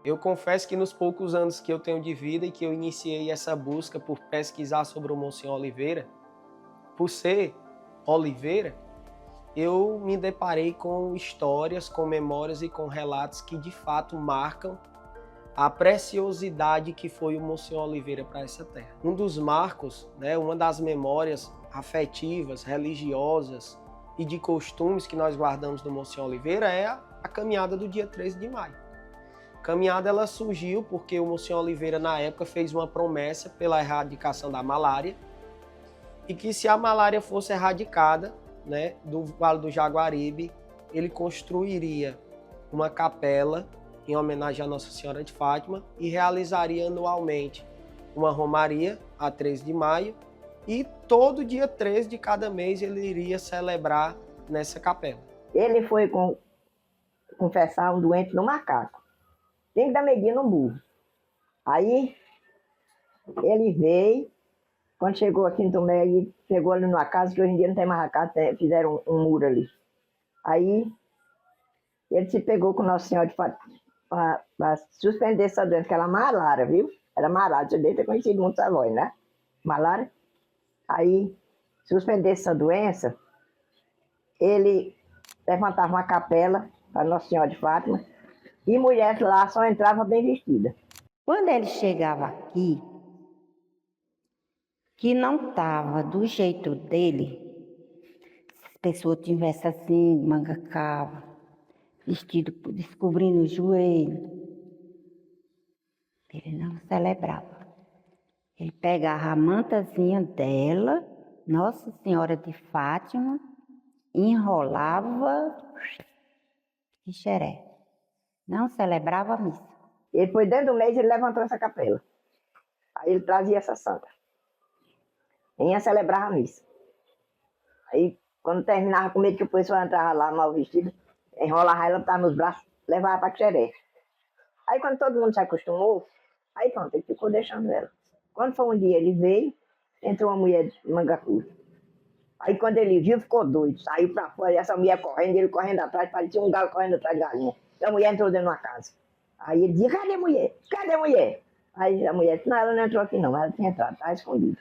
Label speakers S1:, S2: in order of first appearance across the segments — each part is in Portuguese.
S1: Eu confesso que nos poucos anos que eu tenho de vida e que eu iniciei essa busca por pesquisar sobre o Monsenhor Oliveira, por ser Oliveira, eu me deparei com histórias, com memórias e com relatos que de fato marcam a preciosidade que foi o Monsenhor Oliveira para essa terra. Um dos marcos, uma das memórias afetivas, religiosas e de costumes que nós guardamos do Monsenhor Oliveira é a caminhada do dia 13 de maio. A caminhada ela surgiu porque o Monsenhor Oliveira, na época, fez uma promessa pela erradicação da malária e que se a malária fosse erradicada, do Vale do Jaguaribe, ele construiria uma capela em homenagem à Nossa Senhora de Fátima e realizaria anualmente uma romaria a 13 de maio e todo dia 13 de cada mês ele iria celebrar nessa capela.
S2: Ele foi confessar um doente no macaco. Tem que dar medida no burro. Aí ele veio, quando chegou aqui em Tomé, ele chegou ali numa casa, que hoje em dia não tem mais a casa, fizeram um muro ali. Aí ele se pegou com Nossa Senhora de Fátima para suspender essa doença, que era malária, viu? Era malária, você deve ter conhecido muitos avós, né? Malária. Aí, suspender essa doença, ele levantava uma capela para Nossa Senhora de Fátima e mulheres lá só entravam bem vestidas.
S3: Quando ele chegava aqui, que não estava do jeito dele, se a pessoa tivesse assim, manga cava, vestido descobrindo o joelho, ele não celebrava. Ele pegava a mantazinha dela, Nossa Senhora de Fátima, enrolava e xeré. Não celebrava a missa.
S2: Ele foi dentro do mês, ele levantou essa capela. Aí ele trazia essa santa. E ia celebrar a missa. Aí, quando terminava com medo que o pessoal entrava lá mal vestido, enrolava ela, estava nos braços, levava para xeré. Aí, quando todo mundo se acostumou, aí pronto, ele ficou deixando ela. Quando foi um dia, ele veio, entrou uma mulher de manga curta. Aí, quando ele viu, ficou doido. Saiu para fora, e essa mulher correndo, ele correndo atrás, parecia um galo correndo atrás de galinha. E a mulher entrou dentro de uma casa. Aí ele disse, cadê a mulher? Cadê a mulher? Aí a mulher disse, não, ela não entrou aqui não, ela tinha entrado, estava escondida.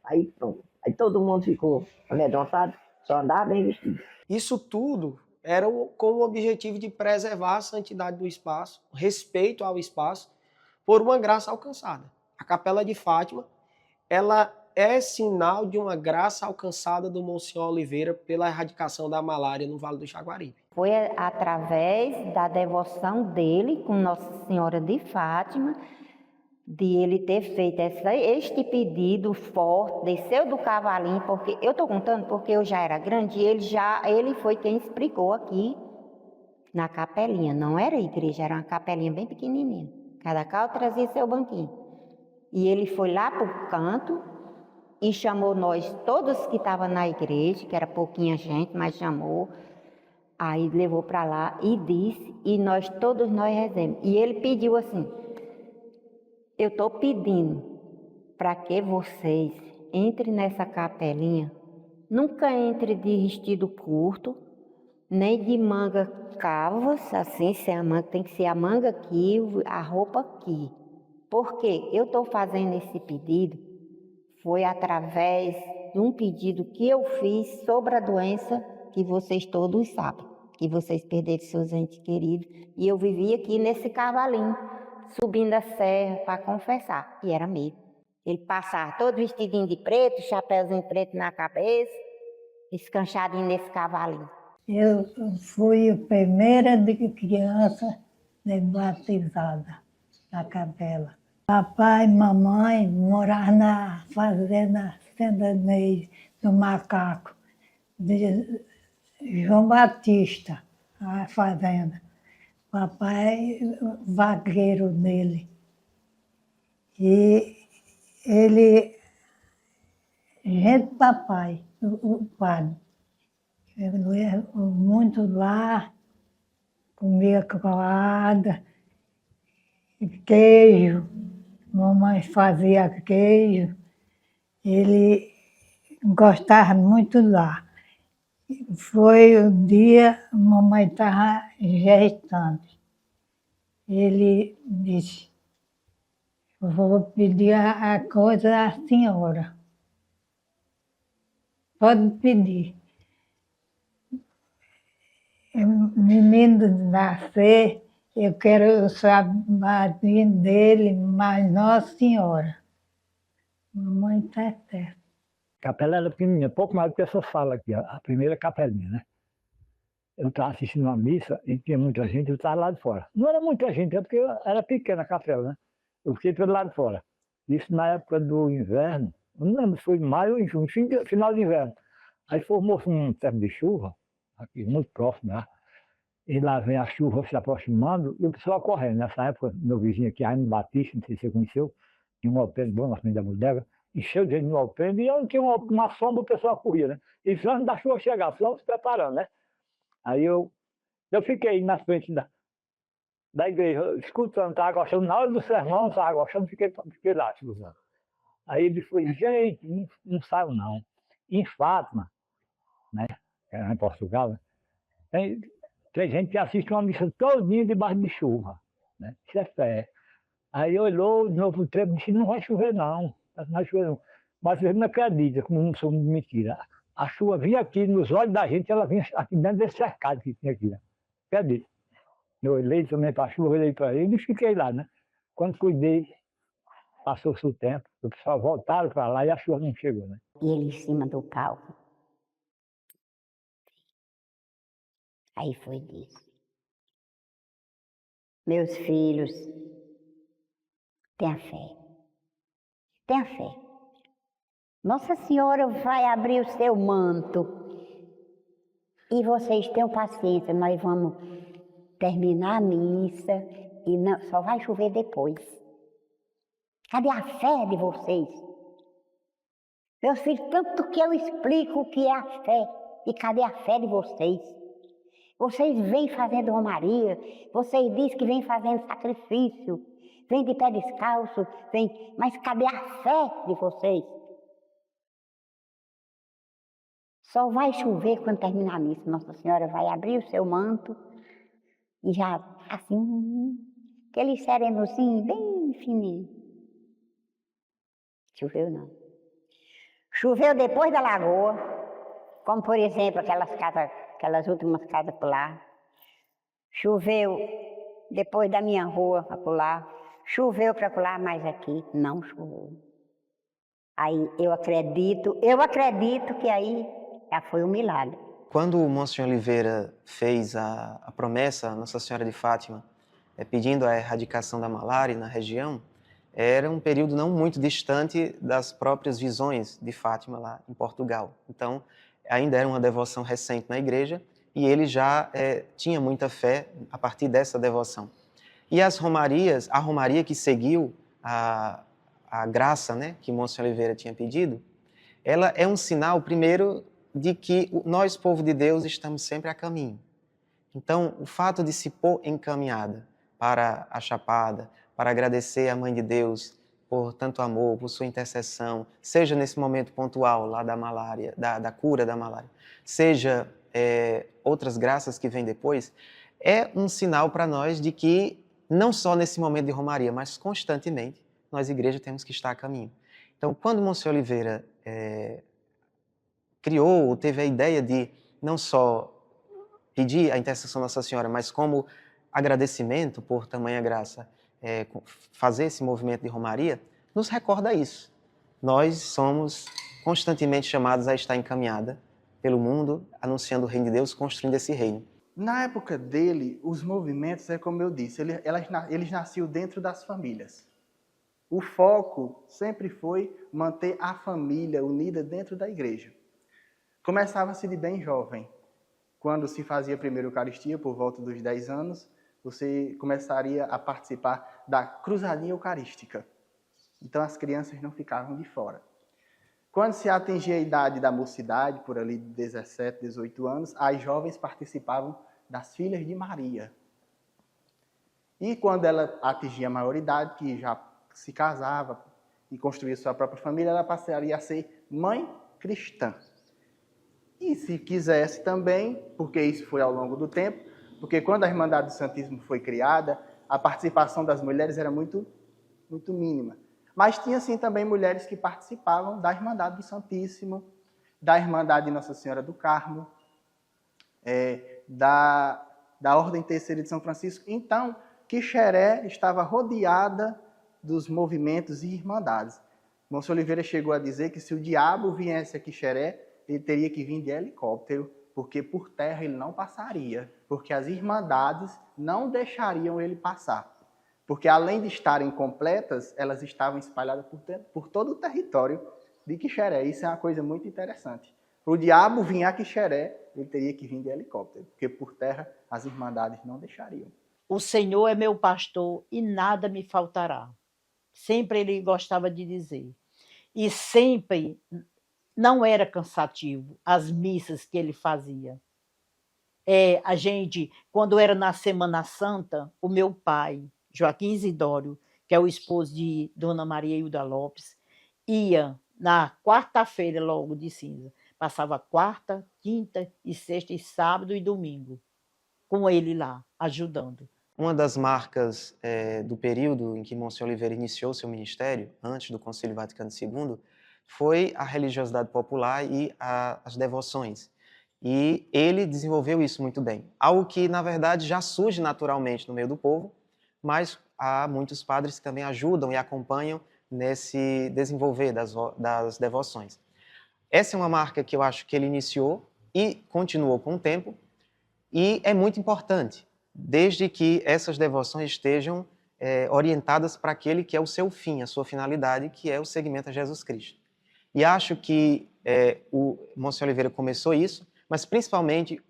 S2: Aí pronto. Aí todo mundo ficou amedrontado, só andava bem vestido.
S1: Isso tudo era com o objetivo de preservar a santidade do espaço, respeito ao espaço, por uma graça alcançada. A Capela de Fátima, ela é sinal de uma graça alcançada do Monsenhor Oliveira pela erradicação da malária no Vale do Jaguaribe.
S3: Foi através da devoção dele com Nossa Senhora de Fátima, de ele ter feito este pedido forte, desceu do cavalinho, porque eu estou contando porque eu já era grande e ele foi quem explicou aqui na capelinha. Não era igreja, era uma capelinha bem pequenininha. Cada carro trazia seu banquinho. E ele foi lá para o canto e chamou nós, todos que estavam na igreja, que era pouquinha gente, mas chamou. Aí levou para lá e disse, e todos nós rezemos. E ele pediu assim, eu estou pedindo para que vocês entrem nessa capelinha, nunca entre de vestido curto, nem de manga cavas, assim, tem que ser a manga aqui, a roupa aqui. Porque eu estou fazendo esse pedido, foi através de um pedido que eu fiz sobre a doença que vocês todos sabem, que vocês perderam seus entes queridos, e eu vivi aqui nesse cavalinho, subindo a serra para confessar, e era medo. Ele passava todo vestidinho de preto, chapéuzinho preto na cabeça, escanchadinho nesse cavalinho.
S4: Eu fui a primeira de criança batizada na capela. Papai e mamãe moravam na fazenda Sendanês, do Macaco, de João Batista, a fazenda. Papai, vaqueiro dele. E ele, gente papai, o padre. Eu ia muito lá, comia coada, queijo, mamãe fazia queijo, ele gostava muito lá. Foi o dia, mamãe estava gestante. ele disse, vou pedir a coisa à senhora. Pode pedir. O menino nascer, eu quero saber dele, mas Nossa Senhora. Mamãe está certa.
S5: A capela era pequenininha, pouco mais do que essa sala aqui, a primeira capelinha, né? Eu estava assistindo uma missa e tinha muita gente, eu estava lá de fora. Não era muita gente, é porque era pequena a capela, né? Eu fiquei pelo lado de fora. Isso na época do inverno, eu não lembro se foi maio ou em junho, final de inverno. Aí formou-se um tempo de chuva, aqui muito próximo, né? E lá vem a chuva se aproximando e o pessoal correndo. Nessa época, meu vizinho aqui, Aino Batista, não sei se você conheceu, tinha um alpendre bom na frente da bodega, encheu de gente no alpendre e onde tinha uma sombra o pessoal corria, né? E antes da chuva chegar, o se preparando, né? Aí eu fiquei na frente da igreja, escutando, estava gostando, na hora do sermão, estava gostando, fiquei lá, escutando. Aí ele foi, gente, não saiu não. Em Fátima, né? Era em Portugal, né? Tem gente que assiste uma missa todinha debaixo de chuva, né? Isso é fé. Aí olhou de novo o tempo e disse, não vai chover não, não vai chover não. Mas ele não acredita, como não sou de mentira. A chuva vinha aqui nos olhos da gente, ela vinha aqui dentro desse cercado que tinha aqui, né? Acredita? Eu olhei também para a chuva, olhei para ele e fiquei lá, né? Quando cuidei, passou-se o tempo, o pessoal voltaram para lá e a chuva não chegou, né?
S3: E ele em cima do palco. Aí foi disso. Meus filhos, tenha fé. Tenha fé. Nossa Senhora vai abrir o seu manto. E vocês tenham paciência, nós vamos terminar a missa e não, só vai chover depois. Cadê a fé de vocês? Meus filhos, tanto que eu explico o que é a fé. E cadê a fé de vocês? Vocês vêm fazendo romaria, vocês dizem que vêm fazendo sacrifício, vêm de pé descalço, vêm, mas cadê a fé de vocês? Só vai chover quando terminar a missa. Nossa Senhora vai abrir o seu manto e já, assim, aquele serenozinho bem fininho. Choveu não. Choveu depois da lagoa, como por exemplo aquelas últimas casas por lá. Choveu depois da minha rua para lá. Choveu para lá, mas aqui não choveu. Aí eu acredito que aí já foi um milagre.
S1: Quando o Monsenhor Oliveira fez a promessa à Nossa Senhora de Fátima, pedindo a erradicação da malária na região, era um período não muito distante das próprias visões de Fátima lá em Portugal. Então, ainda era uma devoção recente na igreja e ele já tinha muita fé a partir dessa devoção. E as romarias, a romaria que seguiu a graça, né, que Monsenhor Oliveira tinha pedido, ela é um sinal, primeiro, de que nós, povo de Deus, estamos sempre a caminho. Então, o fato de se pôr em caminhada para a Chapada, para agradecer à Mãe de Deus por tanto amor, por sua intercessão, seja nesse momento pontual lá da malária, da cura da malária, seja outras graças que vêm depois, é um sinal para nós de que, não só nesse momento de romaria, mas constantemente, nós, igreja, temos que estar a caminho. Então, quando Monsenhor Oliveira criou, teve a ideia de não só pedir a intercessão da Nossa Senhora, mas como agradecimento por tamanha graça, fazer esse movimento de romaria, nos recorda isso. Nós somos constantemente chamados a estar em caminhada pelo mundo, anunciando o reino de Deus, construindo esse reino.
S6: Na época dele, os movimentos, como eu disse, eles nasciam dentro das famílias. O foco sempre foi manter a família unida dentro da igreja. Começava-se de bem jovem. Quando se fazia a primeira Eucaristia, por volta dos 10 anos, você começaria a participar da cruzadinha eucarística. Então as crianças não ficavam de fora. Quando se atingia a idade da mocidade, por ali de 17, 18 anos, as jovens participavam das Filhas de Maria. E quando ela atingia a maioridade, que já se casava e construía sua própria família, ela passaria a ser mãe cristã. E se quisesse também, porque isso foi ao longo do tempo, porque quando a Irmandade do Santíssimo foi criada, a participação das mulheres era muito mínima. Mas tinha, sim, também mulheres que participavam da Irmandade do Santíssimo, da Irmandade de Nossa Senhora do Carmo, da Ordem Terceira de São Francisco. Então, Quixeré estava rodeada dos movimentos e irmandades. Monsenhor Oliveira chegou a dizer que se o diabo viesse a Quixeré, ele teria que vir de helicóptero, porque por terra ele não passaria, porque as irmandades não deixariam ele passar. Porque além de estarem completas, elas estavam espalhadas por todo o território de Quixeré. Isso é uma coisa muito interessante. Para o diabo vir a Quixeré, ele teria que vir de helicóptero, porque por terra as irmandades não deixariam.
S7: O Senhor é meu pastor e nada me faltará. Sempre ele gostava de dizer. E sempre não era cansativo as missas que ele fazia. A gente, quando era na Semana Santa, o meu pai, Joaquim Isidório, que é o esposo de Dona Maria Hilda Lopes, ia na quarta-feira logo de cinza. Passava quarta, quinta e sexta e sábado e domingo com ele lá, ajudando.
S8: Uma das marcas do período em que Monsenhor Oliveira iniciou seu ministério, antes do Concílio Vaticano II, foi a religiosidade popular e as devoções. E ele desenvolveu isso muito bem. Algo que, na verdade, já surge naturalmente no meio do povo, mas há muitos padres que também ajudam e acompanham nesse desenvolver das devoções. Essa é uma marca que eu acho que ele iniciou e continuou com o tempo, e é muito importante, desde que essas devoções estejam orientadas para aquele que é o seu fim, a sua finalidade, que é o seguimento a Jesus Cristo. E acho que o Monsenhor Oliveira começou isso, mas principalmente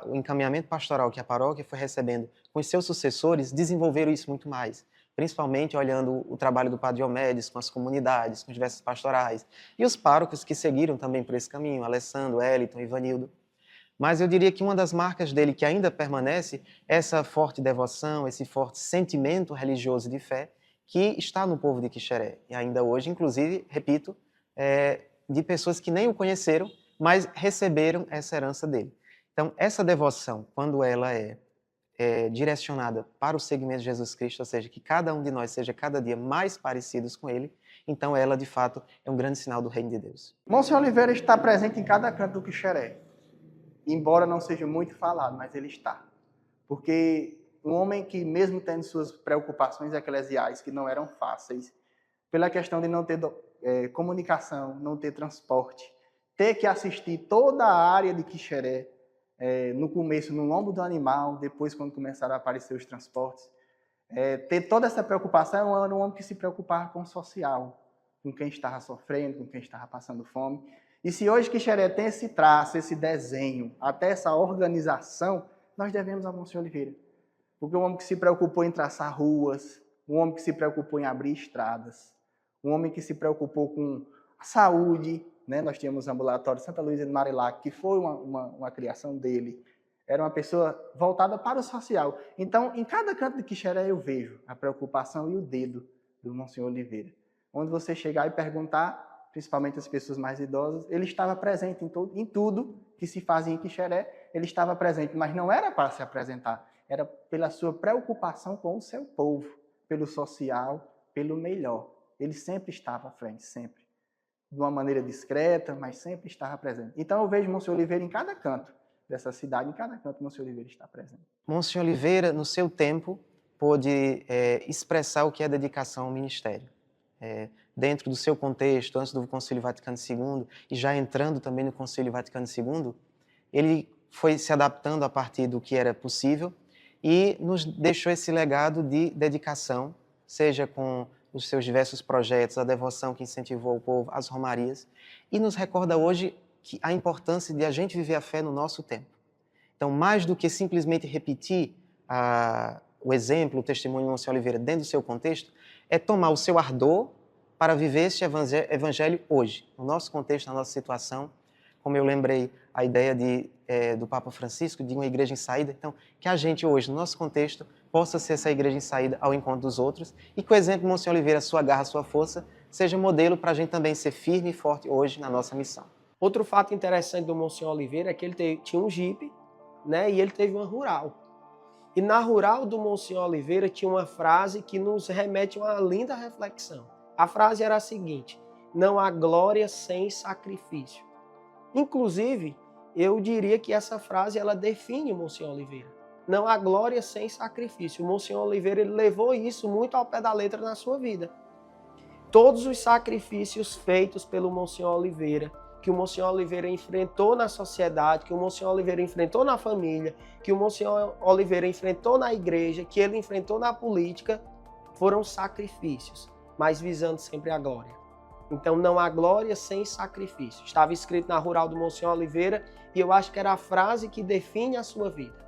S8: o encaminhamento pastoral que a paróquia foi recebendo com os seus sucessores desenvolveram isso muito mais, principalmente olhando o trabalho do Padre Diomedes com as comunidades, com os diversos pastorais, e os párocos que seguiram também por esse caminho, Alessandro, Eliton, Ivanildo. Mas eu diria que uma das marcas dele que ainda permanece é essa forte devoção, esse forte sentimento religioso de fé que está no povo de Quixeré. E ainda hoje, inclusive, repito, de pessoas que nem o conheceram, mas receberam essa herança dele. Então, essa devoção, quando ela é direcionada para o seguimento de Jesus Cristo, ou seja, que cada um de nós seja cada dia mais parecidos com ele, então ela, de fato, é um grande sinal do reino de Deus.
S6: Monsenhor Oliveira está presente em cada canto do Quixeré. Embora não seja muito falado, mas ele está. Porque um homem que, mesmo tendo suas preocupações eclesiais que não eram fáceis, pela questão de não ter comunicação, não ter transporte, ter que assistir toda a área de Quixeré, no começo no lombo do animal, depois quando começaram a aparecer os transportes, ter toda essa preocupação, era um homem que se preocupava com o social, com quem estava sofrendo, com quem estava passando fome. E se hoje Quixeré tem esse traço, esse desenho, até essa organização, nós devemos a Monsenhor Oliveira. Porque um homem que se preocupou em traçar ruas, um homem que se preocupou em abrir estradas, um homem que se preocupou com a saúde, né? Nós tínhamos o ambulatório Santa Luísa de Marilac, que foi uma criação dele. Era uma pessoa voltada para o social. Então, em cada canto de Quixeré eu vejo a preocupação e o dedo do Monsenhor Oliveira. Onde você chegar e perguntar, principalmente as pessoas mais idosas, ele estava presente em tudo que se fazia em Quixeré, ele estava presente, mas não era para se apresentar, era pela sua preocupação com o seu povo, pelo social, pelo melhor. Ele sempre estava à frente, sempre. De uma maneira discreta, mas sempre estava presente. Então eu vejo Monsenhor Oliveira em cada canto dessa cidade, em cada canto Monsenhor Oliveira está presente.
S8: Monsenhor Oliveira, no seu tempo, pôde expressar o que é dedicação ao ministério. Dentro do seu contexto, antes do Concílio Vaticano II, e já entrando também no Concílio Vaticano II, ele foi se adaptando a partir do que era possível e nos deixou esse legado de dedicação, seja com os seus diversos projetos, a devoção que incentivou o povo, as romarias, e nos recorda hoje a importância de a gente viver a fé no nosso tempo. Então, mais do que simplesmente repetir o exemplo, o testemunho de Monsenhor Oliveira dentro do seu contexto, é tomar o seu ardor para viver este evangelho hoje, no nosso contexto, na nossa situação. Como eu lembrei a ideia do Papa Francisco, de uma igreja em saída. Então, que a gente hoje, no nosso contexto, possa ser essa igreja em saída ao encontro dos outros e que o exemplo de Monsenhor Oliveira, sua garra, sua força, seja modelo para a gente também ser firme e forte hoje na nossa missão.
S1: Outro fato interessante do Monsenhor Oliveira é que ele tinha um Jeep, né, e ele teve uma rural. E na Rural do Monsenhor Oliveira tinha uma frase que nos remete a uma linda reflexão. A frase era a seguinte: não há glória sem sacrifício. Inclusive, eu diria que essa frase ela define o Monsenhor Oliveira. Não há glória sem sacrifício. O Monsenhor Oliveira ele levou isso muito ao pé da letra na sua vida. Todos os sacrifícios feitos pelo Monsenhor Oliveira, que o Monsenhor Oliveira enfrentou na sociedade, que o Monsenhor Oliveira enfrentou na família, que o Monsenhor Oliveira enfrentou na igreja, que ele enfrentou na política, foram sacrifícios, mas visando sempre a glória. Então não há glória sem sacrifício. Estava escrito na Rural do Monsenhor Oliveira e eu acho que era a frase que define a sua vida.